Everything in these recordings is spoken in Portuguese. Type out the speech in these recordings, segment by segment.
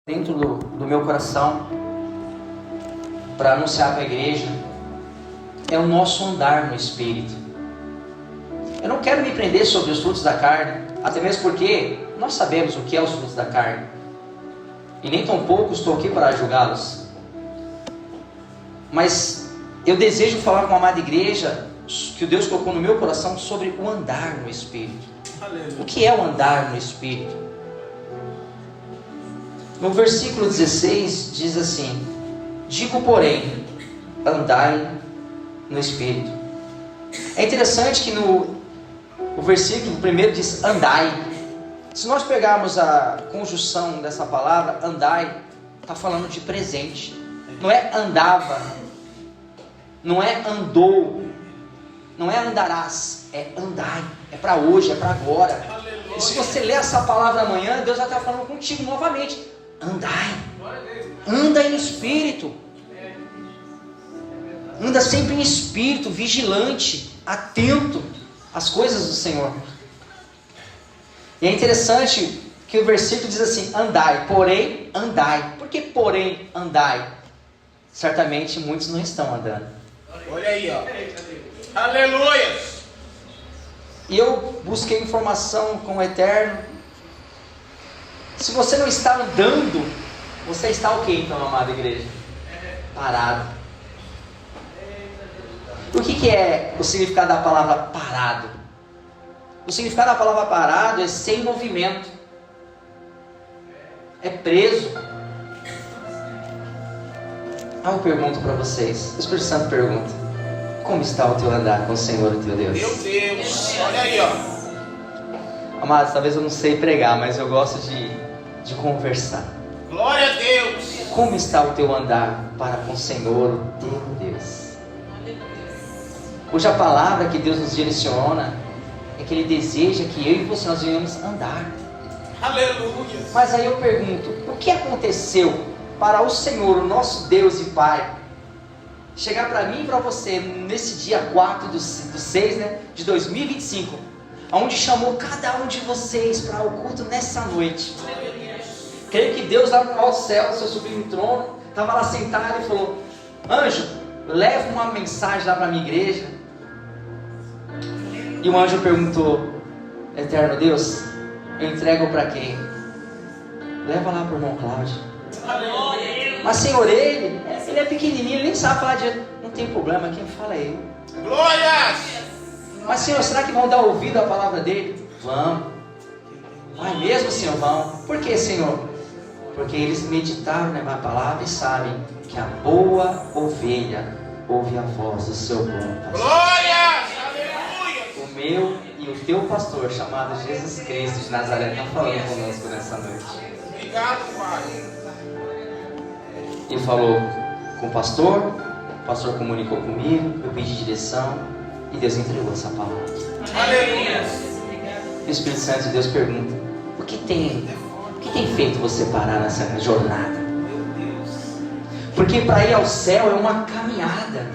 dentro do meu coração para anunciar para a igreja é o nosso andar no Espírito. Eu não quero me prender sobre os frutos da carne, até mesmo porque nós sabemos o que é os frutos da carne, e nem tampouco estou aqui para julgá-los. Mas eu desejo falar com a amada igreja que o Deus colocou no meu coração sobre o andar no Espírito. O que é o andar no Espírito? No versículo 16 diz assim: digo, porém, andai no Espírito. É interessante que o versículo primeiro diz andai. Se nós pegarmos a conjunção dessa palavra, andai, está falando de presente. Não é andava, não é andou, não é andarás, é andai. É para hoje, é para agora. E se você ler essa palavra amanhã, Deus vai estar falando contigo novamente. Andai, anda em espírito, anda sempre em espírito, vigilante, atento às coisas do Senhor. E é interessante que o versículo diz assim: andai, porém andai. Por que porém andai? Certamente muitos não estão andando. Olha aí, ó. Aleluia! E eu busquei informação com o Eterno. Se você não está andando, você está o que então, amada igreja? Parado. O que é o significado da palavra parado? O significado da palavra parado é sem movimento, é preso. Eu pergunto para vocês, o Espírito Santo pergunta: como está o teu andar com o Senhor, o teu Deus? Meu Deus, olha aí, ó. Amados, talvez eu não sei pregar, mas eu gosto de conversar. Glória a Deus. Como está o teu andar para com o Senhor, o teu Deus? Hoje a palavra que Deus nos direciona é que Ele deseja que eu e você nós venhamos andar. Aleluia. Mas aí eu pergunto: o que aconteceu para o Senhor, o nosso Deus e Pai, chegar para mim e para você nesse dia 4 do 6, de 2025, onde chamou cada um de vocês para o culto nessa noite? Creio que Deus lá no alto céu, seu sublime trono, estava lá sentado e falou: anjo, leva uma mensagem lá para a minha igreja. E o anjo perguntou: eterno Deus, eu entrego para quem? Leva lá para o irmão Cláudio. Mas Senhor, ele é pequenininho, ele nem sabe falar direito. Não tem problema, quem fala é ele. Glórias! Mas Senhor, será que vão dar ouvido à palavra dele? Vão. Vai mesmo, Senhor, vão. Por que, Senhor? Porque eles meditaram na palavra e sabem que a boa ovelha ouve a voz do seu bom pastor. Glórias! Aleluia! O meu e o teu pastor, chamado Jesus Cristo de Nazaré, está falando conosco nessa noite. Obrigado, Pai. Ele falou com o pastor comunicou comigo, eu pedi direção e Deus entregou essa palavra. Aleluia! E o Espírito Santo de Deus pergunta: o que tem feito você parar nessa jornada? Porque para ir ao céu é uma caminhada.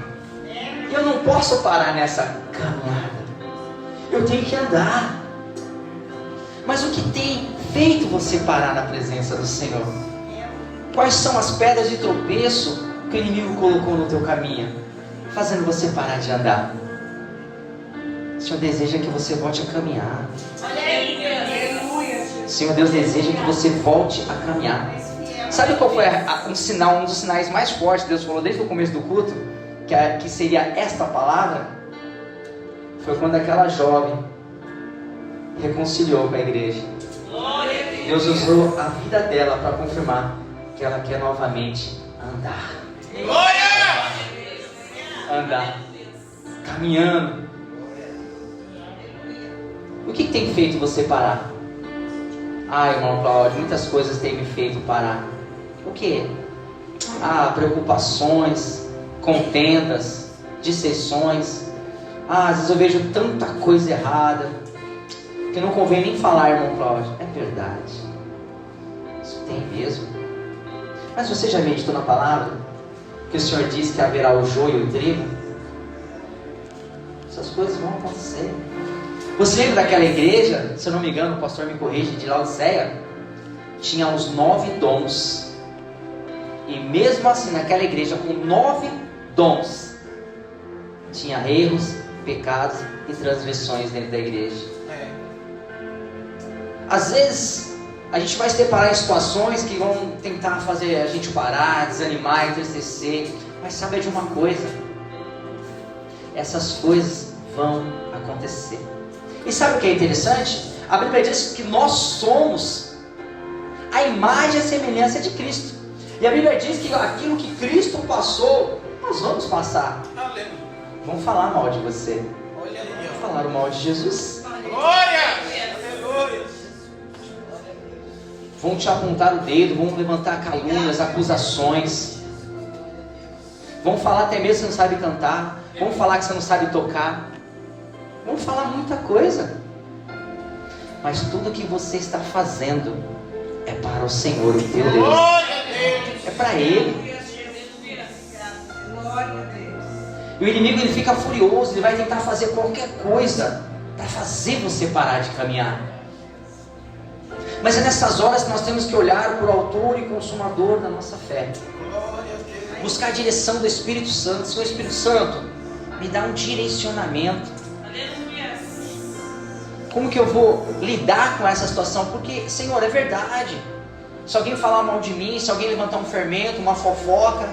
Eu não posso parar nessa caminhada. Eu tenho que andar. Mas o que tem feito você parar na presença do Senhor? Quais são as pedras de tropeço que o inimigo colocou no teu caminho, fazendo você parar de andar? O Senhor deseja que você volte a caminhar. O Senhor Deus deseja que você volte a caminhar. Sabe qual foi um dos sinais mais fortes que Deus falou desde o começo do culto? Que seria esta palavra? Foi quando aquela jovem reconciliou com a igreja. Deus usou a vida dela para confirmar que ela quer novamente andar. Glória! Andar. Caminhando. O que tem feito você parar? Irmão Cláudio, muitas coisas têm me feito parar. O que? Preocupações, contendas, dissensões. Às vezes eu vejo tanta coisa errada que não convém nem falar, irmão Cláudio. É verdade. Isso tem mesmo. Mas você já meditou na palavra que o Senhor diz que haverá o joio e o trigo? Essas coisas vão acontecer. Você lembra daquela igreja, se eu não me engano, o pastor me corrige, de Laodiceia? Tinha os 9 dons. E mesmo assim, naquela igreja com 9 dons, tinha erros, pecados e transgressões dentro da igreja. Às vezes a gente vai se deparar em situações que vão tentar fazer a gente parar, desanimar, entristecer. Mas saiba de uma coisa: essas coisas vão acontecer. E sabe o que é interessante? A Bíblia diz que nós somos a imagem e a semelhança de Cristo. E a Bíblia diz que aquilo que Cristo passou, nós vamos passar. Vão falar mal de você. Falaram mal de Jesus. Glória! Vão te apontar o dedo, vão levantar calúnias, acusações. Vão falar até mesmo que você não sabe cantar. Vão falar que você não sabe tocar. Vão falar muita coisa. Mas tudo que você está fazendo é para o Senhor, o teu Deus. É para Ele. E o inimigo, ele fica furioso. Ele vai tentar fazer qualquer coisa para fazer você parar de caminhar. Mas é nessas horas que nós temos que olhar para o autor e consumador da nossa fé. Buscar a direção do Espírito Santo. Senhor Espírito Santo, me dá um direcionamento. Como que eu vou lidar com essa situação? Porque, Senhor, é verdade. Se alguém falar mal de mim, se alguém levantar um fermento, uma fofoca,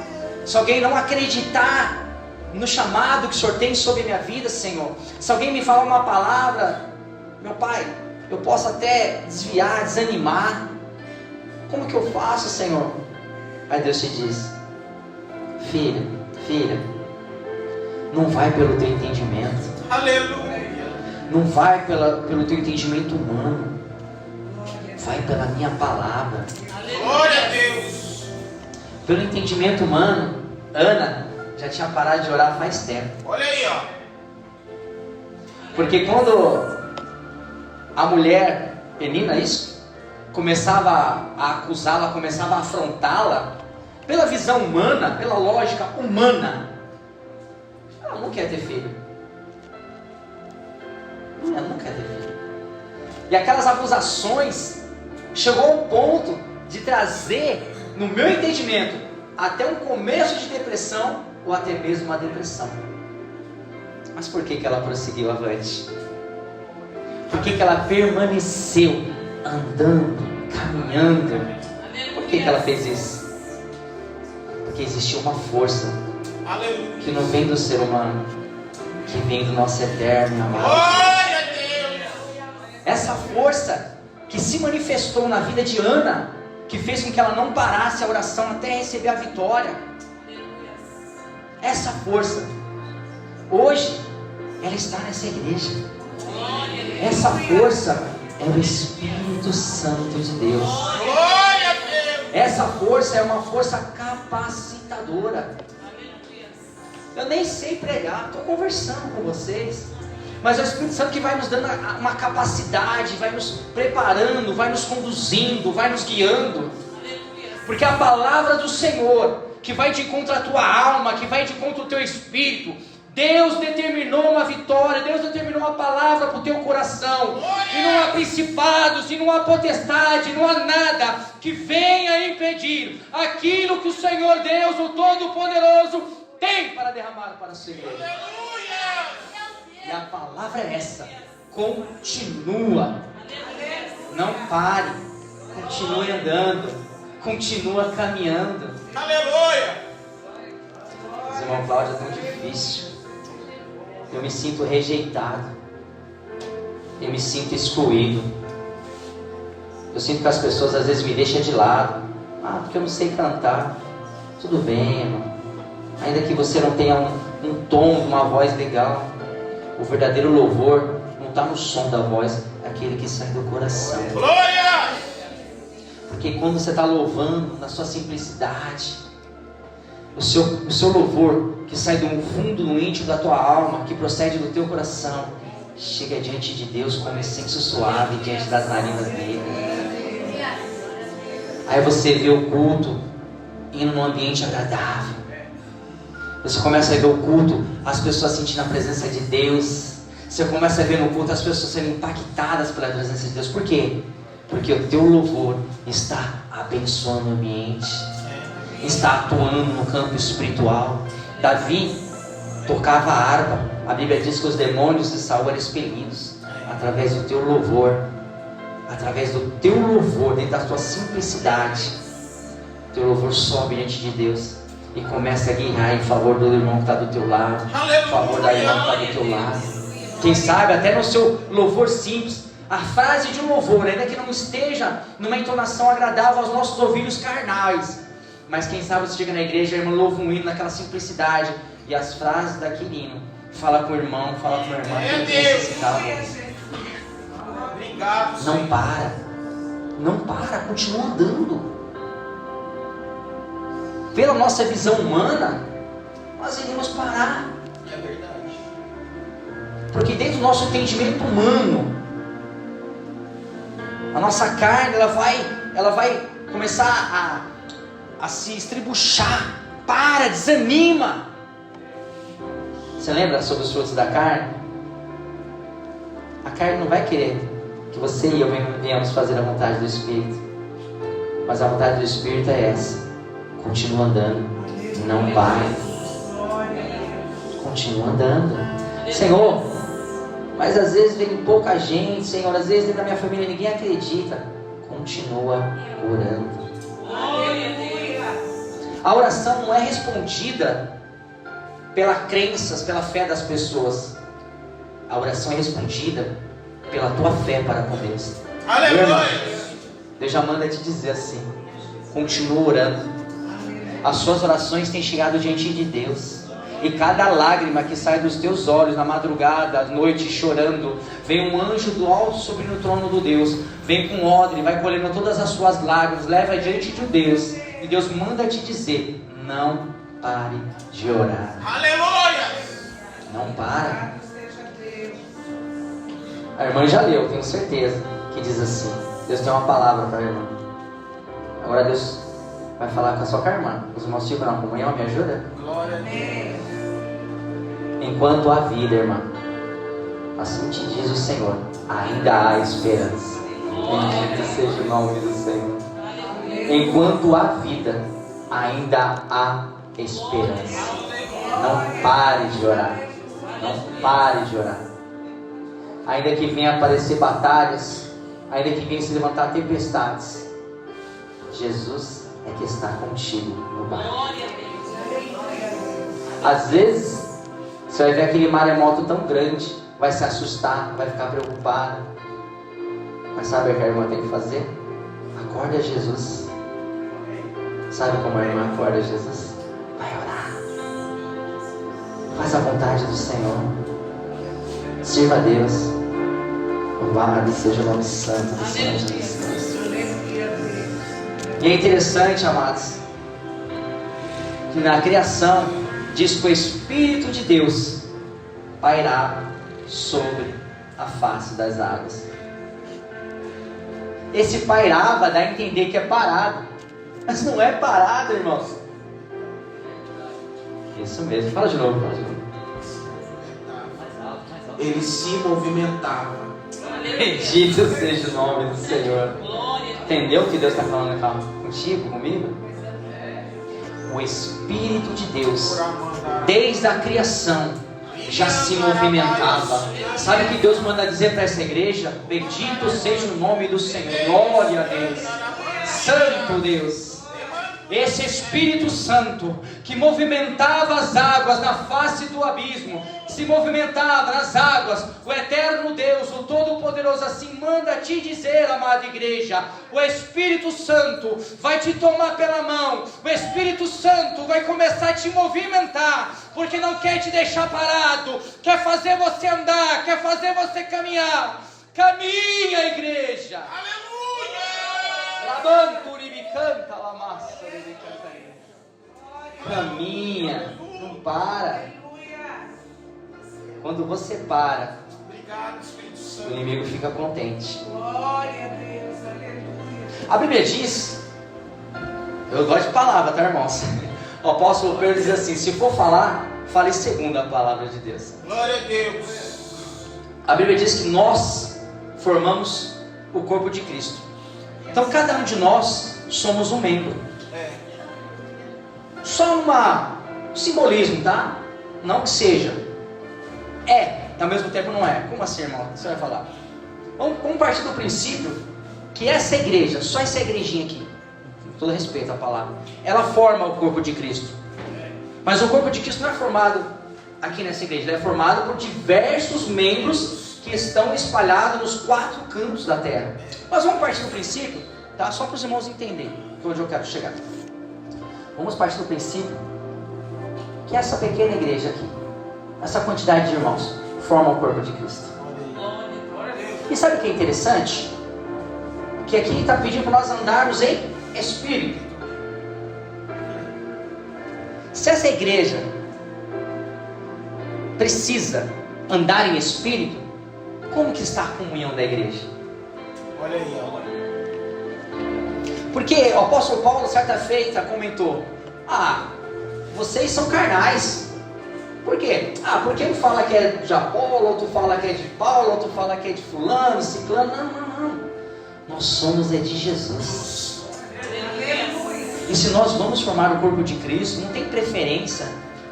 se alguém não acreditar no chamado que o Senhor tem sobre a minha vida, Senhor, se alguém me falar uma palavra, meu Pai, eu posso até desviar, desanimar. Como que eu faço, Senhor? Aí Deus te diz: filha, não vai pelo teu entendimento. Aleluia. Não vai pelo teu entendimento humano. Vai pela minha palavra. Glória a Deus. Pelo entendimento humano, Ana já tinha parado de orar faz tempo. Olha aí, ó. Porque quando a mulher, Penina, isso, começava a acusá-la, começava a afrontá-la, pela visão humana, pela lógica humana, ela não quer ter filho. Ela não quer ter filho. E aquelas acusações chegou ao ponto de trazer, no meu entendimento, até um começo de depressão, ou até mesmo uma depressão. Mas por que ela prosseguiu avante? Por que ela permaneceu andando, caminhando? Por que ela fez isso? Porque existia uma força que não vem do ser humano, que vem do nosso eterno e amado. Essa força que se manifestou na vida de Ana, que fez com que ela não parasse a oração até receber a vitória. Essa força, hoje, ela está nessa igreja. Essa força é o Espírito Santo de Deus. Essa força é uma força capacitadora. Eu nem sei pregar, estou conversando com vocês. Mas é o Espírito Santo que vai nos dando uma capacidade, vai nos preparando, vai nos conduzindo, vai nos guiando. Porque a palavra do Senhor, que vai de encontro à tua alma, que vai de encontro ao teu espírito, Deus determinou uma vitória, Deus determinou uma palavra para o teu coração. E não há principados, e não há potestade, não há nada que venha impedir aquilo que o Senhor Deus, o Todo-Poderoso, tem para derramar para a sua igreja. E a palavra é essa: continua, não pare, continue andando, continua caminhando. Aleluia! Mas, irmão Cláudio, é tão difícil. Eu me sinto rejeitado, eu me sinto excluído. Eu sinto que as pessoas às vezes me deixam de lado. Porque eu não sei cantar. Tudo bem, irmão. Ainda que você não tenha um tom, uma voz legal, o verdadeiro louvor não está no som da voz, é aquele que sai do coração. Glória! Porque quando você está louvando na sua simplicidade, o seu louvor que sai do fundo, do íntimo da tua alma, que procede do teu coração, chega diante de Deus como incenso suave diante das narinas dele. Aí você vê o culto indo num ambiente agradável. Você começa a ver o culto, as pessoas sentindo a presença de Deus. Você começa a ver no culto as pessoas sendo impactadas pela presença de Deus. Por quê? Porque o teu louvor está abençoando o ambiente. está atuando no campo espiritual. Davi tocava a harpa. A Bíblia diz que os demônios de Saul eram expelidos através do teu louvor. Através do teu louvor, dentro da tua simplicidade, teu louvor sobe diante de Deus e começa a guerrear em favor do irmão que está do teu lado, em favor da irmã que está do teu lado. Quem sabe até no seu louvor simples, a frase de um louvor, ainda que não esteja numa entonação agradável aos nossos ouvidos carnais, mas quem sabe você chega na igreja, irmão, louva um hino naquela simplicidade, e as frases daquele hino, fala com o irmão, fala com a irmã, que ele necessitava. Não para, não para, continua andando. Pela nossa visão humana, nós iremos parar. É verdade. Porque dentro do nosso entendimento humano, a nossa carne, ela vai começar a se estribuchar. Para, desanima. Você lembra sobre os frutos da carne? A carne não vai querer que você e eu venhamos fazer a vontade do Espírito. Mas a vontade do Espírito é essa. Continua andando. Não pare. Continua andando. Senhor, mas às vezes vem pouca gente, Senhor, às vezes dentro da minha família ninguém acredita. Continua orando. A oração não é respondida pelas crenças, pela fé das pessoas. A oração é respondida pela tua fé para com Deus. Aleluia! Deus já manda te dizer assim: continua orando. As suas orações têm chegado diante de Deus. E cada lágrima que sai dos teus olhos na madrugada, à noite, chorando, vem um anjo do alto subindo no trono do Deus, vem com odre, vai colhendo todas as suas lágrimas, leva diante de Deus, e Deus manda te dizer: não pare de orar. Aleluia! Não para. A irmã já leu, tenho certeza, que diz assim: Deus tem uma palavra para a irmã. Agora Deus vai falar com a sua irmã. Os irmãos ficam na comunhão, me ajuda? Glória a Deus. Enquanto há vida, irmã, assim te diz o Senhor, ainda há esperança. Bendito seja o nome do Senhor. Enquanto há vida, ainda há esperança. Não pare de orar. Não pare de orar. Ainda que venha aparecer batalhas, ainda que venha se levantar tempestades, Jesus é que está contigo no barco. Às vezes você vai ver aquele maremoto tão grande, vai se assustar, vai ficar preocupado. Mas sabe o que a irmã tem que fazer? Acorda Jesus. Sabe como a irmã acorda Jesus? Vai orar. Faz a vontade do Senhor. Sirva a Deus. Louvado seja o nome santo do Senhor Jesus. E é interessante, amados, que na criação diz que o Espírito de Deus pairava sobre a face das águas. Esse pairava dá a entender que é parado, mas não é parado, irmãos. Isso mesmo, fala de novo, fala de novo. Ele se movimentava. Bendito seja o nome do Senhor. Entendeu o que Deus está falando contigo, comigo? O Espírito de Deus, desde a criação, já se movimentava. Sabe o que Deus manda dizer para essa igreja? Bendito seja o nome do Senhor. Glória a Deus. Santo Deus. Esse Espírito Santo que movimentava as águas na face do abismo, se movimentava nas águas, o eterno Deus, o Todo-Poderoso, assim manda te dizer, amada igreja: o Espírito Santo vai te tomar pela mão, o Espírito Santo vai começar a te movimentar, porque não quer te deixar parado, quer fazer você andar, quer fazer você caminhar. Caminha, igreja! Aleluia! Caminha, não para. Quando você para, o inimigo fica contente. A Bíblia diz, eu gosto de palavra, tá, irmãos? O apóstolo Pedro diz assim: se for falar, fale segundo a palavra de Deus. Glória a Deus. A Bíblia diz que nós formamos o corpo de Cristo. Então cada um de nós somos um membro. só um simbolismo, tá? Não que seja. Ao mesmo tempo não é. Como assim, irmão? Você vai falar. Vamos partir do princípio que essa igreja, só essa igrejinha aqui, com todo respeito à palavra, ela forma o corpo de Cristo. Mas o corpo de Cristo não é formado aqui nessa igreja, ele é formado por diversos membros que estão espalhados nos 4 cantos da terra. Mas vamos partir do princípio, tá? Só para os irmãos entenderem onde eu quero chegar. Vamos partir do princípio que essa pequena igreja aqui, essa quantidade de irmãos, forma o corpo de Cristo. E sabe o que é interessante? Que aqui está pedindo para nós andarmos em espírito. Se essa igreja precisa andar em espírito, como que está a comunhão da igreja? Olha aí, olha. Porque o apóstolo Paulo, certa feita, comentou: vocês são carnais. Por quê? Porque um fala que é de Apolo, outro fala que é de Paulo, outro fala que é de fulano, ciclano. Não. Nós somos de Jesus. E se nós vamos formar o corpo de Cristo, não tem preferência.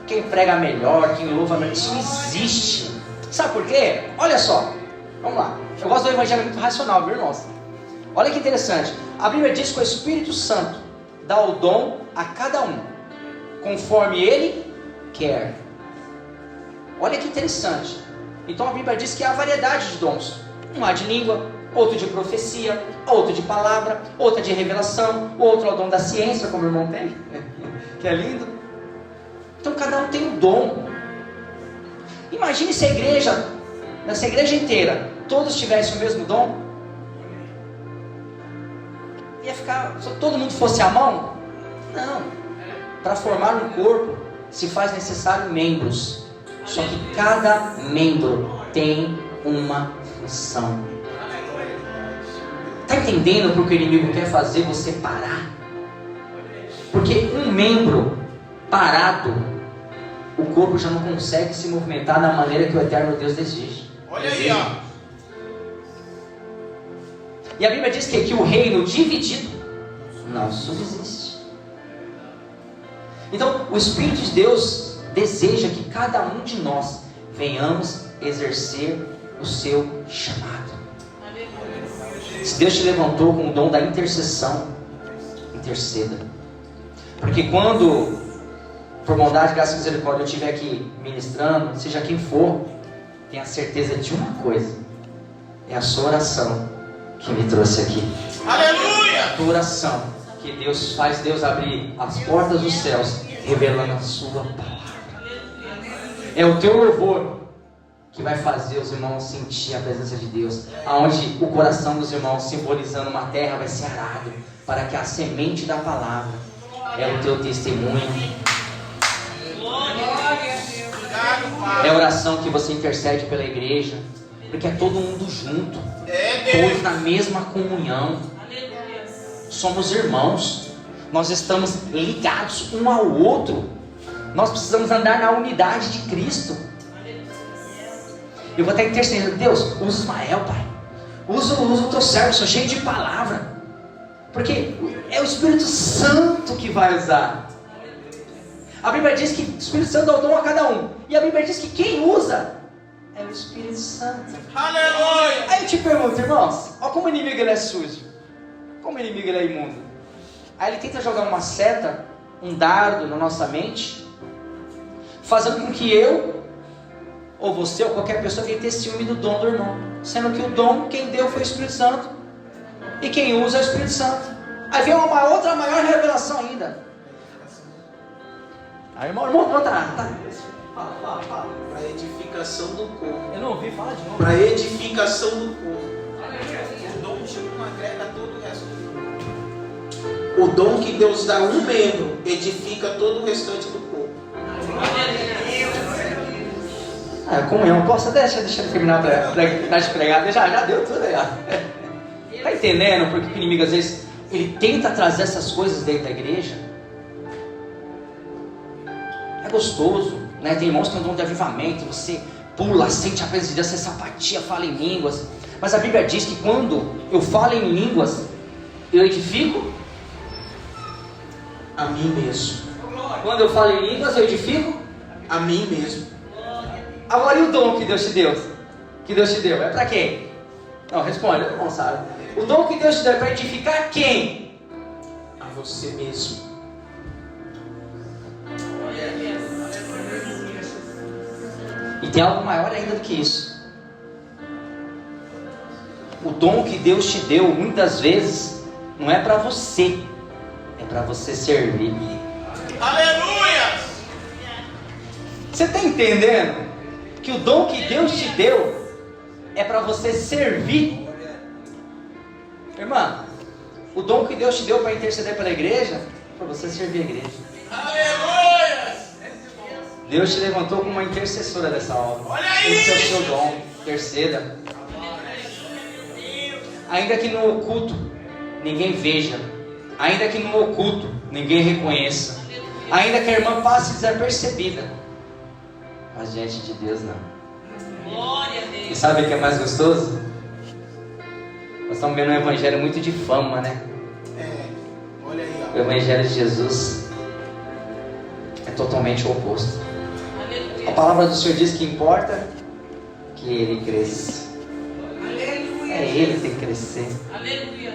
Quem prega melhor, quem louva melhor, isso não existe. Sabe por quê? Olha só, vamos lá. Eu gosto do evangelho muito racional, viu, irmãos? Olha que interessante. A Bíblia diz que o Espírito Santo dá o dom a cada um, conforme ele quer. Olha que interessante. Então a Bíblia diz que há variedade de dons. Um há de língua, outro de profecia, outro de palavra, outro de revelação, outro é o dom da ciência, como o irmão tem, que é lindo. Então cada um tem um dom. Imagine se a igreja, nessa igreja inteira, todos tivessem o mesmo dom. Ia ficar, se todo mundo fosse a mão? Não. Para formar um corpo se faz necessário membros. Só que cada membro tem uma função. Está entendendo porque o inimigo quer fazer você parar? Porque um membro parado, o corpo já não consegue se movimentar da maneira que o eterno Deus deseja. Olha aí, ó. E a Bíblia diz que aqui o reino dividido não subsiste. Então, o Espírito de Deus deseja que cada um de nós venhamos exercer o seu chamado. Se Deus te levantou com o dom da intercessão, interceda. Porque quando, por bondade, graça e misericórdia, eu estiver aqui ministrando, seja quem for, tenha certeza de uma coisa: é a sua oração que me trouxe aqui. Aleluia! A tua oração que Deus faz Deus abrir as portas dos céus, revelando a sua palavra. É o teu louvor que vai fazer os irmãos sentir a presença de Deus, aonde o coração dos irmãos, simbolizando uma terra, vai ser arado, para que a semente da palavra é o teu testemunho. É a oração que você intercede pela igreja, porque é todo mundo junto, todos na mesma comunhão. Somos irmãos, nós estamos ligados um ao outro. Nós precisamos andar na unidade de Cristo. Eu vou até interceder: Deus, usa Ismael, Pai. Usa o teu servo, sou cheio de palavra. Porque é o Espírito Santo que vai usar. A Bíblia diz que o Espírito Santo dá o dom a cada um. E a Bíblia diz que quem usa é o Espírito Santo. Aleluia! Aí eu te pergunto, irmãos, olha como o inimigo ele é sujo. Como o inimigo ele é imundo. Aí ele tenta jogar uma seta, um dardo na nossa mente, fazendo com que eu, ou você, ou qualquer pessoa venha ter ciúme do dom do irmão. Sendo que o dom, quem deu foi o Espírito Santo. E quem usa é o Espírito Santo. Aí vem uma outra maior revelação ainda. Aí irmão, tá. Fala. Para edificação do corpo. Eu não ouvi, fala de novo. Para edificação do corpo. O dom de um agrega todo o resto do corpo. O dom que Deus dá a um membro edifica todo o restante do corpo. Comunhão, posso até deixar de terminar para te pregar? Já deu tudo aí. Está entendendo porque o inimigo às vezes ele tenta trazer essas coisas dentro da igreja? É gostoso, né? Tem irmãos que têm um dom de avivamento, você pula, sente a presença de Deus, você sapatia, fala em línguas. Mas a Bíblia diz que quando eu falo em línguas, eu edifico a mim mesmo. Quando eu falo em línguas, eu edifico a mim mesmo. Agora, e o dom que Deus te deu? Que Deus te deu? É para quem? Não, responde, não sabe. O dom que Deus te deu é para edificar quem? A você mesmo. E tem algo maior ainda do que isso. O dom que Deus te deu, muitas vezes, não é para você, é para você servir. Aleluia! Você está entendendo? Que o dom que Deus te deu é para você servir. Irmã, o dom que Deus te deu para interceder pela igreja é para você servir a igreja. Aleluia! Deus te levantou como uma intercessora dessa obra. Olha aí! Esse é o seu dom. Interceda. Ainda que no oculto ninguém veja, ainda que no oculto ninguém reconheça, ainda que a irmã passe desapercebida, mas diante de Deus não. Glória a Deus. E sabe o que é mais gostoso? Nós estamos vendo um evangelho muito de fama, né? Olha aí, O evangelho de Jesus é totalmente o oposto. A palavra do Senhor diz que importa que Ele cresça. É Ele que tem que crescer. Aleluia.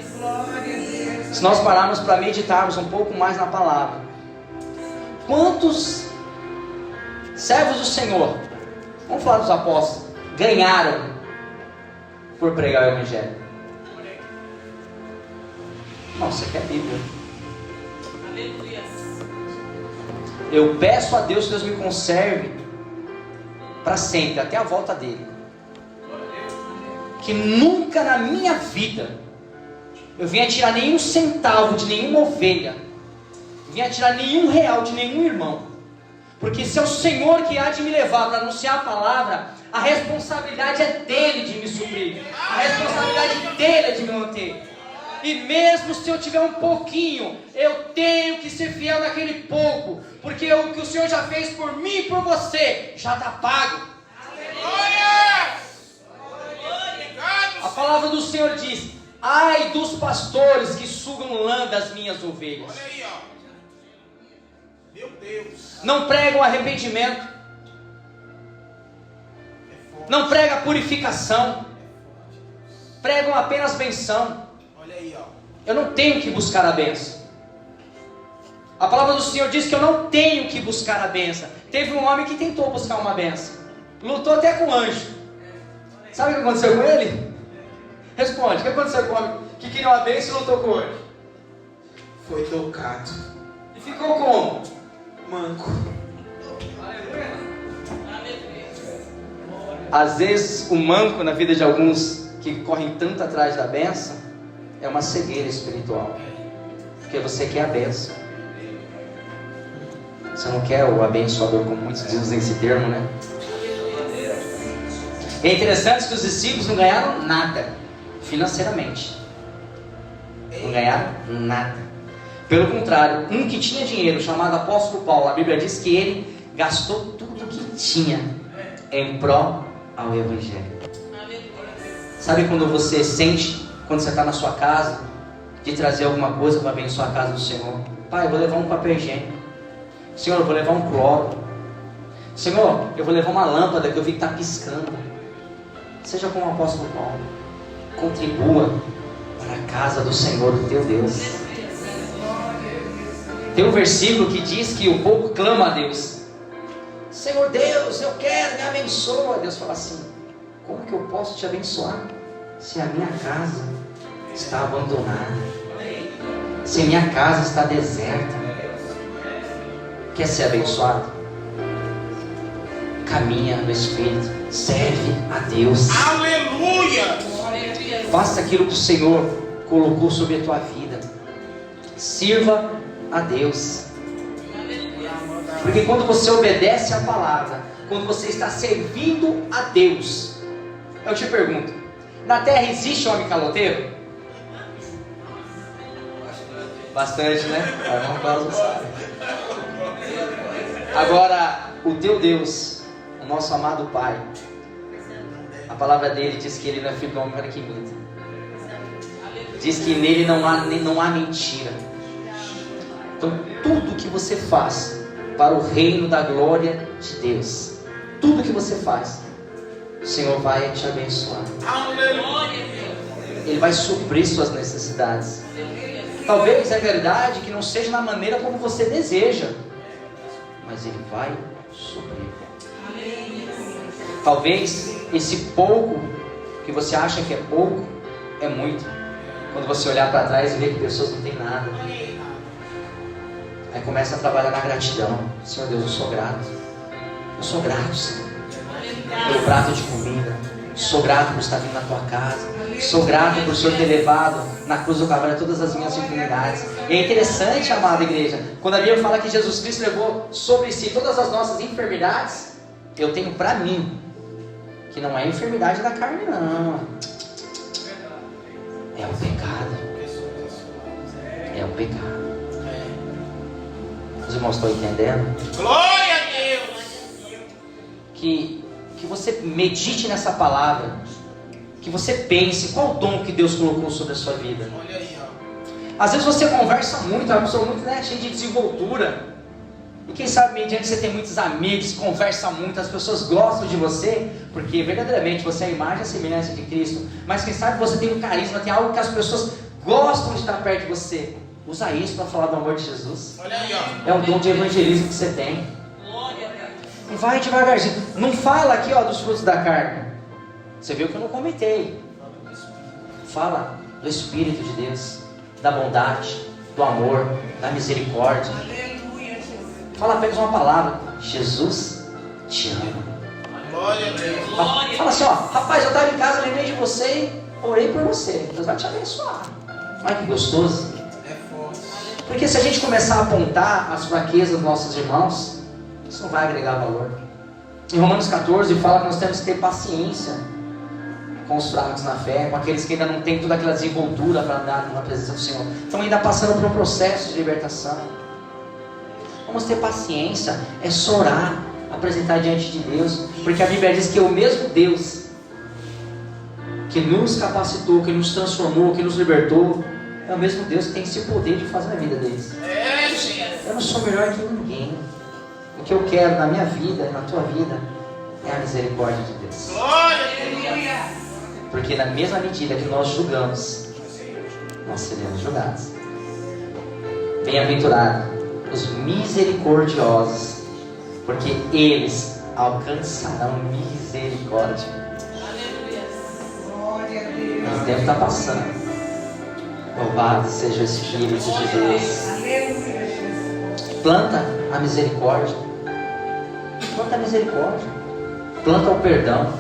Se nós pararmos para meditarmos um pouco mais na palavra, quantos servos do Senhor, vamos falar dos apóstolos, ganharam por pregar o evangelho? Não, você quer Bíblia. Aleluia. Eu peço a Deus que Deus me conserve para sempre, até a volta dele. Que nunca na minha vida eu venha tirar nenhum centavo de nenhuma ovelha, venha tirar nenhum real de nenhum irmão. Porque se é o Senhor que há de me levar para anunciar a palavra, a responsabilidade é dele de me suprir, a responsabilidade dele é de me manter. E mesmo se eu tiver um pouquinho, eu tenho que ser fiel naquele pouco, porque o que o Senhor já fez por mim e por você já está pago. A palavra do Senhor diz: ai dos pastores que sugam lã das minhas ovelhas. Olha aí, ó. Meu Deus. Não pregam arrependimento, não pregam purificação, pregam apenas benção. Olha aí, ó. Eu não tenho que buscar a benção. A palavra do Senhor diz que eu não tenho que buscar a benção. Teve um homem que tentou buscar uma benção, lutou até com o anjo. Sabe o que aconteceu com ele? Responde, o que aconteceu com o homem que queria uma benção e lutou com o anjo? Foi tocado. E ficou como? Manco. Às vezes o manco na vida de alguns que correm tanto atrás da benção é uma cegueira espiritual, porque você quer a benção, você não quer o abençoador, como muitos dizem esse termo, né? É interessante que os discípulos não ganharam nada financeiramente, não ganharam nada. Pelo contrário, um que tinha dinheiro, chamado apóstolo Paulo, a Bíblia diz que ele gastou tudo que tinha em prol ao evangelho. Sabe quando você sente, quando você está na sua casa, de trazer alguma coisa para abençoar a casa do Senhor? Pai, eu vou levar um papel higiênico. Senhor, eu vou levar um cloro. Senhor, eu vou levar uma lâmpada que eu vi que está piscando. Seja como o apóstolo Paulo, contribua para a casa do Senhor, do teu Deus. Tem um versículo que diz que o povo clama a Deus: Senhor Deus, eu quero, me abençoa. Deus fala assim: como que eu posso te abençoar se a minha casa está abandonada, se a minha casa está deserta? Quer ser abençoado? Caminha no Espírito, serve a Deus. Aleluia! Faça aquilo que o Senhor colocou sobre a tua vida. Sirva a Deus. Porque quando você obedece a palavra, quando você está servindo a Deus, eu te pergunto: na terra existe homem caloteiro? Bastante, né? Agora, o teu Deus, o nosso amado Pai, a palavra dele diz que ele não é filho do homem para que minta. Diz que nele não há mentira. Então tudo que você faz, para o reino da glória de Deus. Tudo que você faz, o Senhor vai te abençoar. Ele vai suprir suas necessidades. Talvez é verdade que não seja na maneira como você deseja, mas Ele vai suprir. Talvez esse pouco que você acha que é pouco, é muito. Quando você olhar para trás e ver que pessoas não têm nada, aí começa a trabalhar na gratidão. Senhor Deus, eu sou grato. Eu sou grato, Senhor, pelo prato de comida. Sou grato por estar vindo na tua casa. Sou grato por o Senhor ter levado na cruz do Calvário todas as minhas enfermidades. E é interessante, amada igreja, quando a Bíblia fala que Jesus Cristo levou sobre si todas as nossas enfermidades, eu tenho para mim que não é enfermidade da carne, não. É o pecado. É o pecado. Os irmãos estão entendendo? Glória a Deus! Que você medite nessa palavra. Que você pense qual o dom que Deus colocou sobre a sua vida. Olha aí, ó. Às vezes você conversa muito, é uma pessoa muito, né, cheia de desenvoltura. E quem sabe, mediante você tem muitos amigos, conversa muito, as pessoas gostam de você, porque verdadeiramente você é a imagem e a semelhança de Cristo. Mas quem sabe você tem um carisma, tem algo que as pessoas gostam de estar perto de você. Usa isso para falar do amor de Jesus. Olha aí, ó. É um dom de evangelismo que você tem. E vai devagarzinho. Não fala aqui, ó, dos frutos da carne. Você viu que eu não comentei. Fala do Espírito de Deus, da bondade, do amor, da misericórdia. Fala apenas uma palavra: Jesus te ama. Glória a Deus. Fala assim, ó, rapaz, eu estava em casa, lembrei de você e orei por você. Deus vai te abençoar. Olha que gostoso. É forte. Porque se a gente começar a apontar as fraquezas dos nossos irmãos, isso não vai agregar valor. Em Romanos 14 fala que nós temos que ter paciência com os fracos na fé, com aqueles que ainda não têm toda aquela desenvoltura para andar na presença do Senhor, estão ainda passando por um processo de libertação. Vamos ter paciência, é só orar, apresentar diante de Deus, porque a Bíblia diz que é o mesmo Deus que nos capacitou, que nos transformou, que nos libertou, é o mesmo Deus que tem esse poder de fazer na vida deles. Eu não sou melhor que ninguém. O que eu quero na minha vida, na tua vida, é a misericórdia de Deus. Glória a Deus. Porque na mesma medida que nós julgamos, nós seremos julgados. Bem-aventurados os misericordiosos, porque eles alcançarão misericórdia. Mas o tempo está passando. Louvado seja o Espírito de Deus. Planta a misericórdia. Planta a misericórdia. Planta o perdão.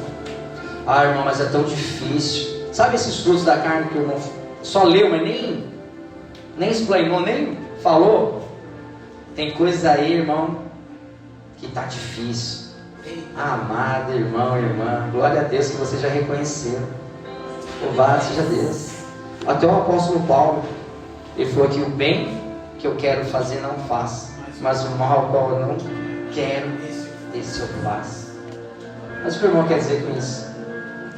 Ah, irmão, mas é tão difícil. Sabe esses frutos da carne que o irmão só leu, mas nem explanou, nem falou? Tem coisas aí, irmão, que está difícil. Amado irmão, irmã, glória a Deus que você já reconheceu. Louvado seja Deus. Até o apóstolo Paulo, ele falou que o bem que eu quero fazer não faço, mas o mal qual eu não quero, esse eu faço. Mas o que o irmão quer dizer com isso?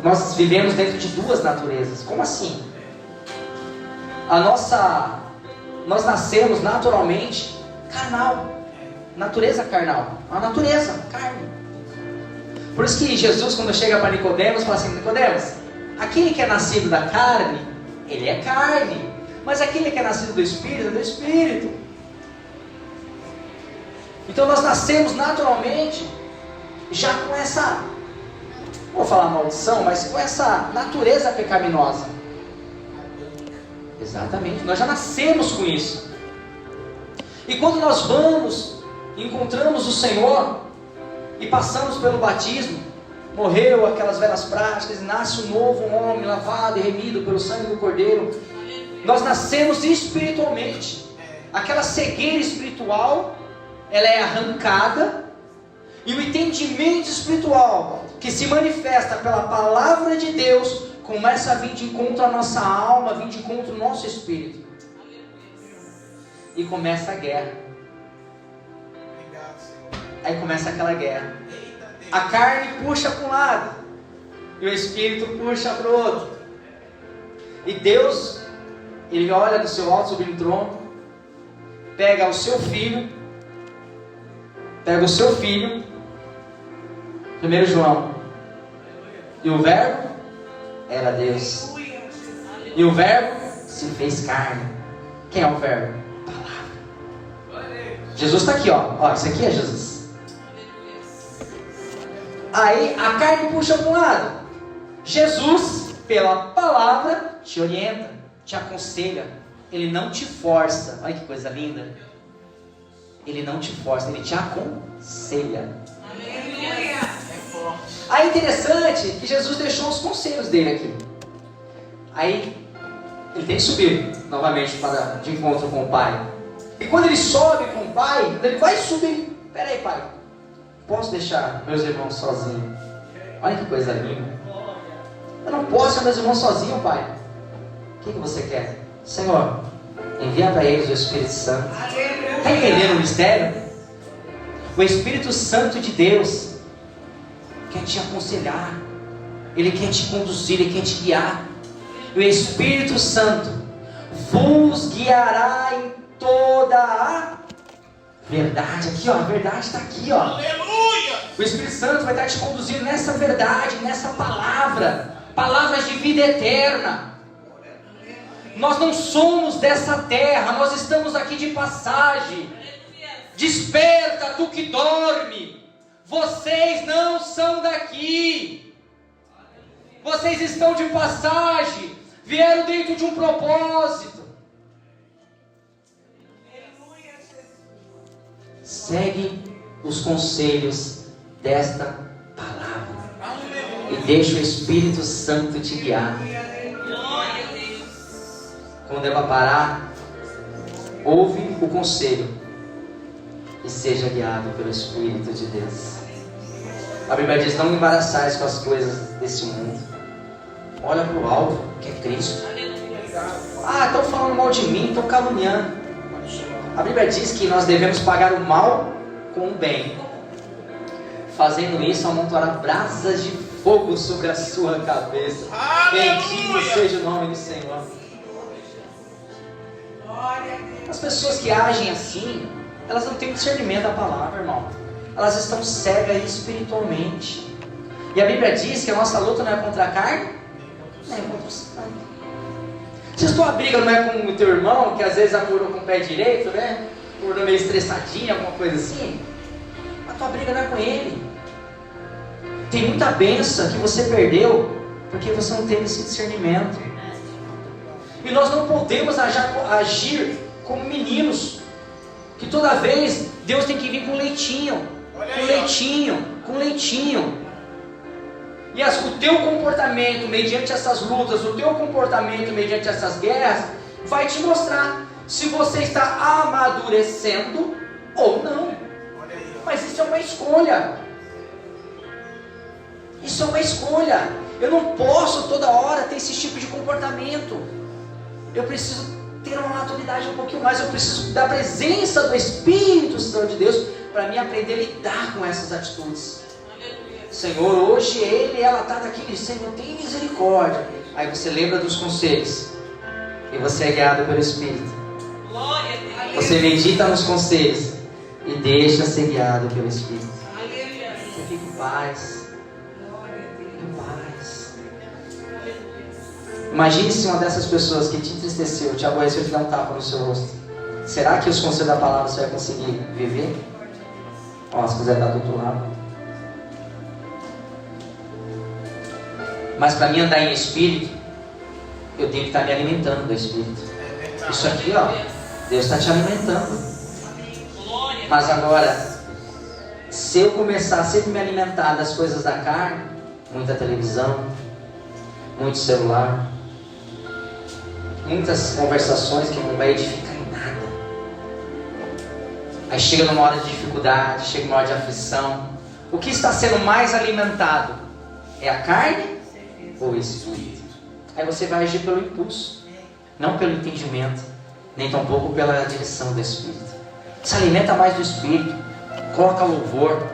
Nós vivemos dentro de duas naturezas. Como assim? Nós nascemos naturalmente carnal, natureza carnal, a natureza, carne. Por isso que Jesus, quando chega para Nicodemos, fala assim: Nicodemos, aquele que é nascido da carne, ele é carne, mas aquele que é nascido do Espírito, é do Espírito. Então nós nascemos naturalmente já com essa, não vou falar maldição, mas com essa natureza pecaminosa. Exatamente, nós já nascemos com isso. E quando nós vamos, encontramos o Senhor e passamos pelo batismo, morreu aquelas velhas práticas e nasce um novo homem lavado e remido pelo sangue do Cordeiro. Nós nascemos espiritualmente. Aquela cegueira espiritual, ela é arrancada, e o entendimento espiritual que se manifesta pela palavra de Deus começa a vir de encontro à nossa alma, vir de encontro ao nosso espírito. E começa a guerra. Aí começa aquela guerra. A carne puxa para um lado e o Espírito puxa para o outro. E Deus, Ele olha do seu alto sobre o trono, pega o seu filho pega o seu filho, 1 João, e o verbo era Deus. E o verbo se fez carne. Quem é o verbo? Palavra. Jesus está aqui, ó. Isso aqui é Jesus. Aí a carne puxa para um lado. Jesus, pela palavra, te orienta, te aconselha. Ele não te força. Olha que coisa linda. Ele não te força, ele te aconselha. Aí interessante que Jesus deixou os conselhos dele aqui. Aí ele tem que subir novamente para de encontro com o Pai. E quando ele sobe com o Pai, quando ele vai subir, peraí, Pai, posso deixar meus irmãos sozinhos? Olha que coisa linda. Eu não posso deixar meus irmãos sozinhos, Pai. O que você quer? Senhor, envia para eles o Espírito Santo. Está entendendo o mistério? O Espírito Santo de Deus quer te aconselhar, ele quer te conduzir, ele quer te guiar. O Espírito Santo vos guiará em toda a verdade. Aqui, ó, a verdade está aqui, ó. Aleluia! O Espírito Santo vai estar te conduzindo nessa verdade, nessa palavra, palavras de vida eterna. Nós não somos dessa terra, nós estamos aqui de passagem. Desperta, tu que dorme. Vocês não são daqui. Vocês estão de passagem. Vieram dentro de um propósito. Segue os conselhos desta palavra. E deixa o Espírito Santo te guiar. Quando é para parar, ouve o conselho e seja guiado pelo Espírito de Deus. A Bíblia diz: não embaraçais com as coisas desse mundo. Olha para o alvo, que é Cristo. Estão falando mal de mim, estão caluniando. A Bíblia diz que nós devemos pagar o mal com o bem. Fazendo isso, amontoará brasas de fogo sobre a sua cabeça. Bendito seja o nome do Senhor. As pessoas que agem assim, elas não têm discernimento da palavra, irmão. Elas estão cegas espiritualmente. E a Bíblia diz que a nossa luta não é contra a carne, nem contra o sangue. Se a tua briga não é com o teu irmão, que às vezes acordou com o pé direito, né? Acordou meio estressadinho, alguma coisa assim, a tua briga não é com ele. Tem muita bênção que você perdeu porque você não teve esse discernimento. E nós não podemos agir como meninos, que toda vez Deus tem que vir com leitinho, com leitinho. E o teu comportamento mediante essas lutas, o teu comportamento mediante essas guerras, vai te mostrar se você está amadurecendo ou não. Mas isso é uma escolha. Isso é uma escolha. Eu não posso toda hora ter esse tipo de comportamento. Eu preciso ter uma maturidade um pouquinho mais. Eu preciso da presença do Espírito Santo de Deus para mim aprender a lidar com essas atitudes. Senhor, hoje ela está daqui e diz: Senhor, tem misericórdia. Aí você lembra dos conselhos e você é guiado pelo Espírito. Você medita nos conselhos e deixa ser guiado pelo Espírito. Você fica em paz. Imagine se uma dessas pessoas que te entristeceu, te aborreceu, te dá um tapa no seu rosto. Será que os conselhos da palavra você vai conseguir viver? Se quiser dar do outro lado. Mas para mim andar em Espírito, eu tenho que estar me alimentando do Espírito. Isso aqui, Deus está te alimentando. Mas agora, se eu começar a sempre me alimentar das coisas da carne, muita televisão, muito celular, muitas conversações que não vai edificar em nada. Aí chega numa hora de dificuldade, chega numa hora de aflição. O que está sendo mais alimentado? É a carne ou o Espírito? Aí você vai agir pelo impulso, não pelo entendimento, nem tampouco pela direção do Espírito. Se alimenta mais do Espírito. Coloca louvor,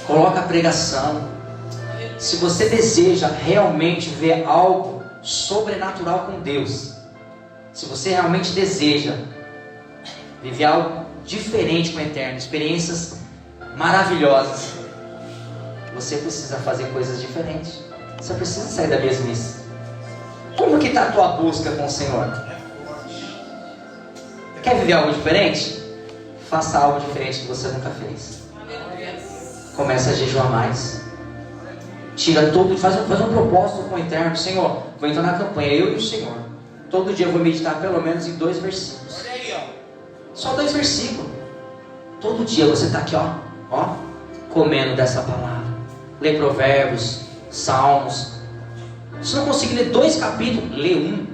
coloca pregação. Se você deseja realmente ver algo sobrenatural com Deus, se você realmente deseja viver algo diferente com o Eterno, experiências maravilhosas, você precisa fazer coisas diferentes. Você precisa sair da mesmice. Como que está a tua busca com o Senhor? Quer viver algo diferente? Faça algo diferente que você nunca fez. Comece a jejuar mais. Tira todo, faz um propósito com o Eterno. Senhor, vou entrar na campanha, eu e o Senhor. Todo dia eu vou meditar pelo menos em 2 versículos. Olha aí, ó. Só 2 versículos. Todo dia você está aqui, ó, comendo dessa palavra. Lê Provérbios, Salmos. Se não conseguir ler 2 capítulos, lê 1.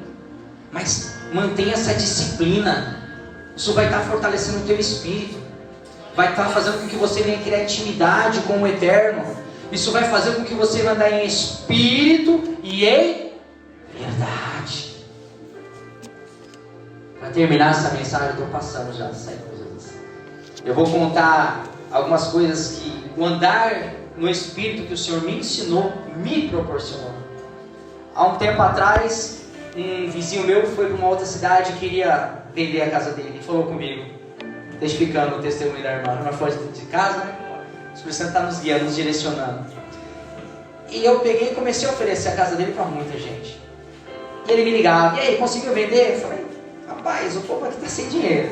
Mas mantenha essa disciplina. Isso vai estar fortalecendo o teu espírito. Vai estar fazendo com que você venha criar intimidade com o Eterno. Isso vai fazer com que você vá andar em espírito e em verdade. Para terminar essa mensagem, eu estou passando já. Eu vou contar algumas coisas que o andar no espírito que o Senhor me ensinou, me proporcionou. Há um tempo atrás, um vizinho meu foi para uma outra cidade e queria vender a casa dele. Ele falou comigo, testificando o testemunho da irmã. Uma foto de casa, né? O Espírito Santo está nos guiando, nos direcionando. E eu peguei e comecei a oferecer a casa dele para muita gente. E ele me ligava, e aí, conseguiu vender? Eu falei, rapaz, o povo aqui está sem dinheiro.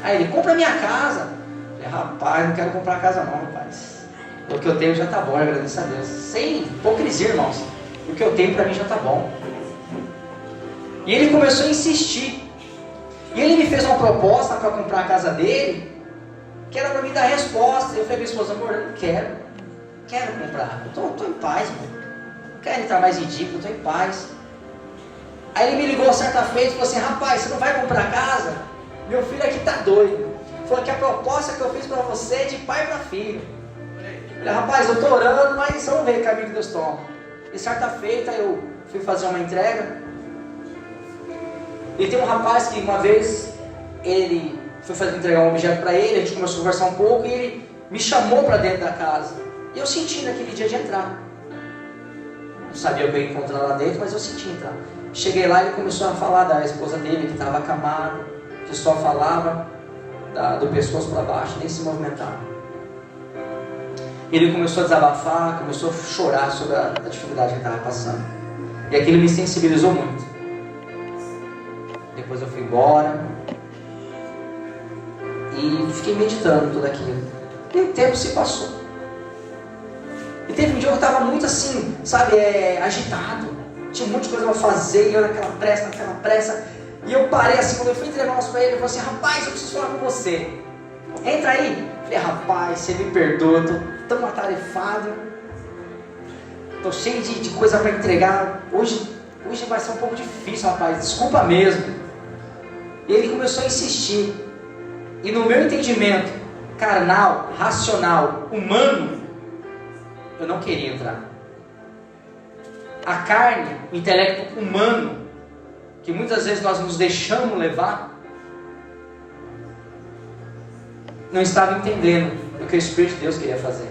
Aí ele, compra a minha casa. Eu falei, rapaz, não quero comprar a casa não, rapaz. O que eu tenho já está bom, eu agradeço a Deus. Sem hipocrisia, irmãos. O que eu tenho para mim já está bom. E ele começou a insistir. E ele me fez uma proposta para comprar a casa dele, que era para me dar resposta. Eu falei, minha esposa, amor, eu não quero comprar. Eu estou em paz, mano. Não quero entrar mais em dívida, eu estou em paz. Aí ele me ligou certa feita e falou assim, rapaz, você não vai comprar a casa? Meu filho aqui está doido. Falou que a proposta que eu fiz para você é de pai para filho. Eu falei, rapaz, eu estou orando, mas vamos ver o caminho que Deus toma. E certa feita eu fui fazer uma entrega. E tem um rapaz que uma vez ele foi entregar um objeto para ele, a gente começou a conversar um pouco e ele me chamou para dentro da casa. E eu senti naquele dia de entrar. Não sabia o que eu ia encontrar lá dentro, mas eu senti entrar. Cheguei lá e ele começou a falar da esposa dele que estava acamada, que só falava do pescoço para baixo, nem se movimentava. Ele começou a desabafar, começou a chorar sobre a dificuldade que ele estava passando. E aquilo me sensibilizou muito. Depois eu fui embora e fiquei meditando tudo aquilo. E o tempo se passou. E teve um dia que eu estava muito assim, sabe, agitado. Tinha um monte de coisa para fazer, e eu naquela pressa. E eu parei assim, quando eu fui entregar o nosso para ele, ele falou assim, rapaz, eu preciso falar com você. Entra aí. Eu falei, rapaz, você me perdoa, eu estou tão atarefado. Estou cheio de coisa para entregar. Hoje vai ser um pouco difícil, rapaz, desculpa mesmo. E ele começou a insistir. E no meu entendimento carnal, racional, humano, eu não queria entrar. A carne, o intelecto humano, que muitas vezes nós nos deixamos levar, não estava entendendo o que o Espírito de Deus queria fazer.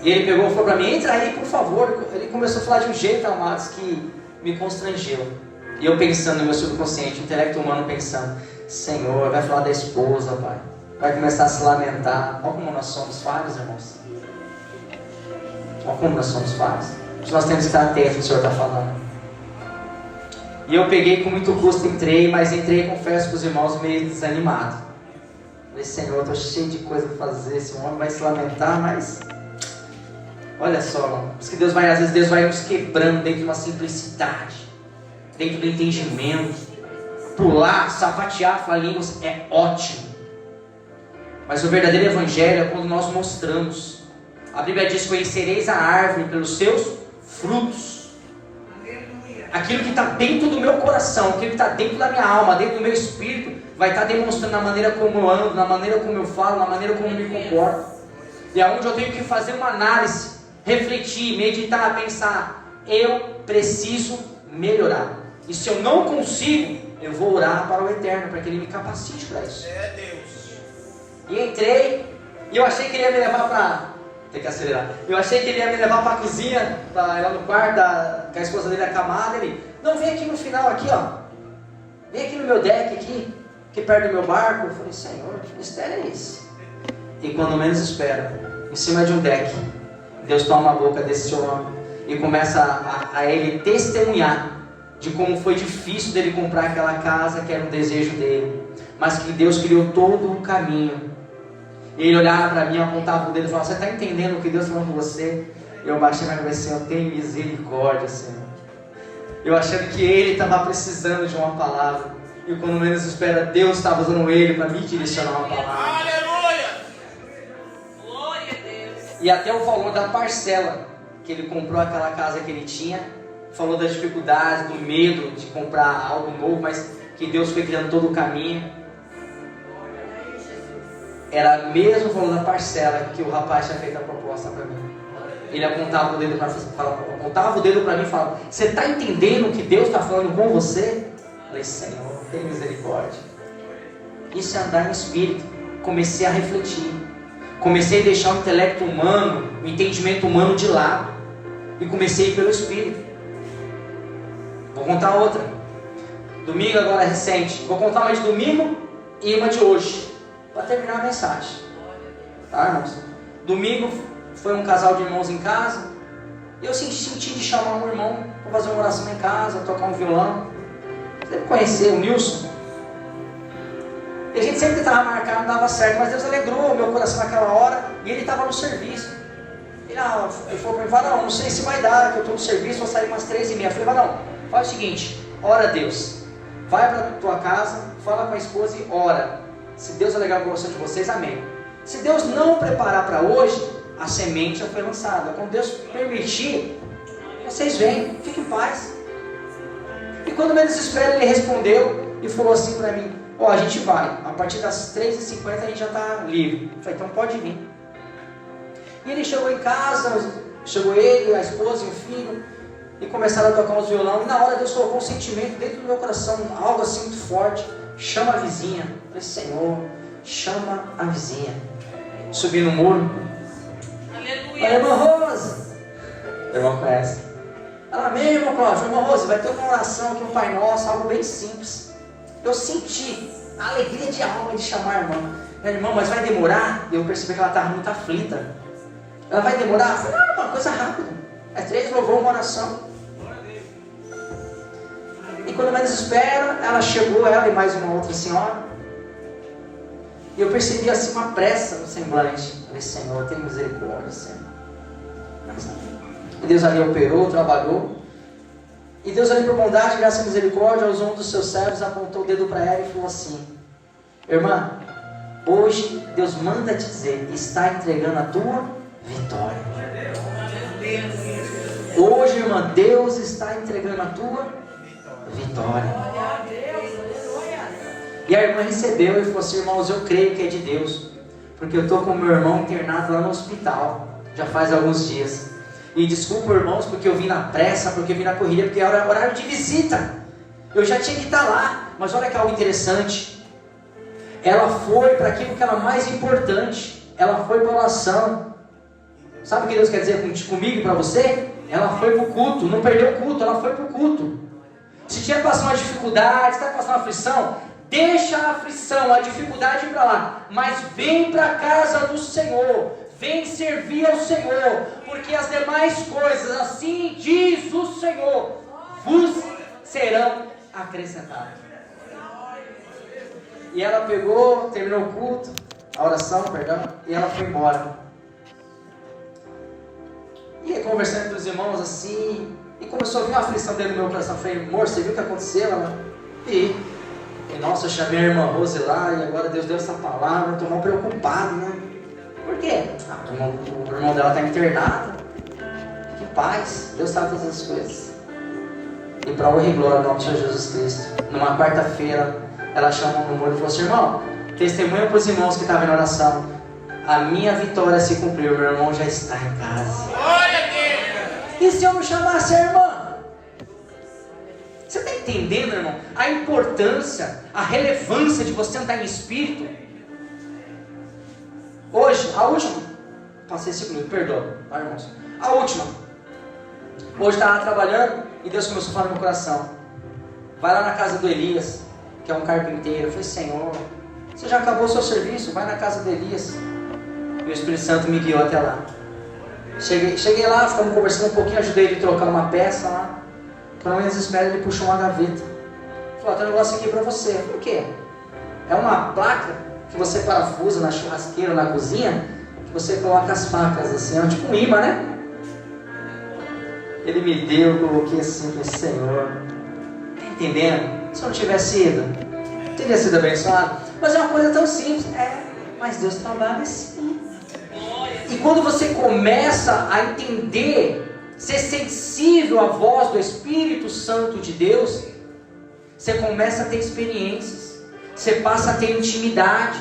E ele pegou e falou para mim, entra aí por favor. Ele começou a falar de um jeito, amados, que me constrangeu. E eu pensando no meu subconsciente, o intelecto humano pensando, Senhor, vai falar da esposa, pai. Vai começar a se lamentar. Olha como nós somos falhos, irmãos. Olha como nós somos falhos. Nós temos que estar atentos ao que o Senhor está falando. E eu peguei com muito custo, entrei, confesso para os irmãos, meio desanimado. Falei, Senhor, eu estou cheio de coisa para fazer, esse homem vai se lamentar, mas... Olha só, irmão, às vezes Deus vai nos quebrando dentro de uma simplicidade, dentro do entendimento. Pular, sapatear, falar línguas é ótimo. Mas o verdadeiro evangelho é quando nós mostramos. A Bíblia diz, conhecereis a árvore pelos seus frutos. Aquilo que está dentro do meu coração, aquilo que está dentro da minha alma, dentro do meu espírito, vai estar demonstrando na maneira como eu ando, na maneira como eu falo, na maneira como eu me comporto. E é onde eu tenho que fazer uma análise, refletir, meditar, pensar, eu preciso melhorar. E se eu não consigo, eu vou orar para o Eterno, para que Ele me capacite para isso. É Deus. E entrei, e eu achei que Ele ia me levar para... Tem que acelerar. Eu achei que Ele ia me levar para a cozinha, lá no quarto, com a esposa dele acamada. Ele, não, vem aqui no final, aqui ó. Vem aqui no meu deck, aqui, aqui perto do meu barco. Eu falei, Senhor, que mistério é esse? E quando menos espera, em cima de um deck, Deus toma a boca desse homem e começa a ele testemunhar de como foi difícil dele comprar aquela casa que era um desejo dele, mas que Deus criou todo o caminho. E ele olhava para mim, apontava o dedo e falava, você está entendendo o que Deus está falando com você? E eu baixei minha cabeça, Senhor, tem misericórdia, Senhor. Eu achando que ele estava precisando de uma palavra, e quando menos espera, Deus estava usando ele para me direcionar uma palavra. Aleluia! Glória a Deus. E até o valor da parcela que ele comprou aquela casa que ele tinha, falou das dificuldades, do medo de comprar algo novo, mas que Deus foi criando todo o caminho. Era o mesmo valor da parcela que o rapaz tinha feito a proposta para mim. Ele apontava o dedo para mim e falava, você está entendendo o que Deus está falando com você? Eu falei, Senhor, tem misericórdia. Isso é andar no Espírito. Comecei a refletir. Comecei a deixar o intelecto humano, o entendimento humano de lado. E comecei a ir pelo Espírito. Vou contar outra. Domingo agora é recente. Vou contar uma de domingo e uma de hoje, para terminar a mensagem. Tá, irmãos? Domingo foi um casal de irmãos em casa. E eu senti de chamar um irmão para fazer uma oração em casa, tocar um violão. Você deve conhecer o Nilson. E a gente sempre tentava marcar, não dava certo, mas Deus alegrou o meu coração naquela hora. E ele estava no serviço. Ele falou para mim, Varão, não sei se vai dar, que eu estou no serviço, vou sair umas 3h30. Eu falei, Varão, faz o seguinte, ora a Deus. Vai para a tua casa, fala com a esposa e ora. Se Deus alegrar o coração de vocês, amém. Se Deus não preparar para hoje, a semente já foi lançada. Quando Deus permitir, vocês vêm, fiquem em paz. E quando menos espera, ele respondeu e falou assim para mim, a gente vai, a partir das 3h50 a gente já está livre. Eu falei, então pode vir. E ele chegou em casa, chegou ele, a esposa e o filho, e começaram a tocar os violão. E na hora Deus colocou um sentimento dentro do meu coração, algo assim muito forte. Chama a vizinha. Eu falei, Senhor, chama a vizinha. Subi no muro. Aleluia. Falei, irmã Rose. O irmão conhece. Ela, amém, irmão Cláudio. Irmã Rose, vai ter uma oração aqui, um Pai Nosso, algo bem simples. Eu senti a alegria de alma de chamar a irmã. Irmã, mas vai demorar? E eu percebi que ela estava muito aflita. Ela vai demorar? Eu falei, não, uma coisa rápida. É 3 louvor, uma oração. E quando mais espera, ela chegou, ela e mais uma outra senhora. E eu percebi assim uma pressa no semblante. Eu falei, Senhor, tem misericórdia, Senhor. E Deus ali operou, trabalhou. E Deus ali por bondade, graça e misericórdia, aos um dos seus servos, apontou o dedo para ela e falou assim, irmã, hoje Deus manda te dizer, está entregando a tua vitória. Hoje, irmã, Deus está entregando a tua vitória. E a irmã recebeu e falou assim, irmãos, eu creio que é de Deus, porque eu estou com o meu irmão internado lá no hospital, já faz alguns dias. E desculpa, irmãos, porque eu vim na pressa, porque eu vim na corrida, porque era horário de visita. Eu já tinha que estar lá, mas olha que algo interessante. Ela foi para aquilo que era mais importante. Ela foi para a oração. Sabe o que Deus quer dizer comigo e para você? Ela foi para o culto, não perdeu o culto, ela foi para o culto. Se tiver passando uma dificuldade, está passando uma aflição, deixa a aflição, a dificuldade para lá, mas vem para a casa do Senhor, vem servir ao Senhor, porque as demais coisas, assim diz o Senhor, vos serão acrescentadas. E ela pegou, terminou o culto, a oração, perdão, e ela foi embora. E aí, conversando entre os irmãos assim, e começou a vir uma aflição dentro do meu coração. Eu falei, amor, você viu o que aconteceu? Ela, e nossa, eu chamei a irmã Rose lá, e agora Deus deu essa palavra, eu estou mal preocupado, né? Por quê? O irmão dela está internado. Que paz, Deus sabe todas as coisas. E para honra e glória, no nome de Jesus Cristo, numa quarta-feira, ela chamou no muro e falou assim, irmão, testemunha para os irmãos que estavam em oração, a minha vitória se cumpriu, meu irmão já está em casa. E se eu não chamasse a irmã? Você está entendendo, irmão? A importância, a relevância de você andar em espírito. Hoje, a última, passei 5 minutos, perdoa, tá, irmãos? A última, hoje estava trabalhando e Deus começou a falar no meu coração. Vai lá na casa do Elias, que é um carpinteiro. Eu falei, Senhor, você já acabou o seu serviço? Vai na casa de Elias. E o Espírito Santo me guiou até lá. Cheguei lá, ficamos conversando um pouquinho, ajudei ele a trocar uma peça lá. Quando menos espera, ele puxou uma gaveta. Falou, tem um negócio aqui pra você. Eu falei, o quê? É uma placa que você parafusa na churrasqueira, na cozinha, que você coloca as facas assim, é tipo um imã, né? Ele me deu, eu coloquei assim, falei, Senhor, tá entendendo? Se eu não tivesse ido, teria sido abençoado. Mas é uma coisa tão simples. Mas Deus trabalha assim. E quando você começa a entender, ser sensível à voz do Espírito Santo de Deus, você começa a ter experiências, você passa a ter intimidade,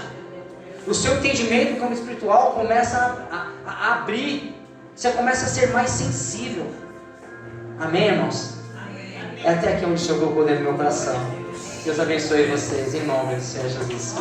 o seu entendimento como espiritual começa a abrir, você começa a ser mais sensível. Amém, irmãos? É até aqui onde chegou o poder do meu coração. Deus abençoe vocês, em nome do Senhor Jesus.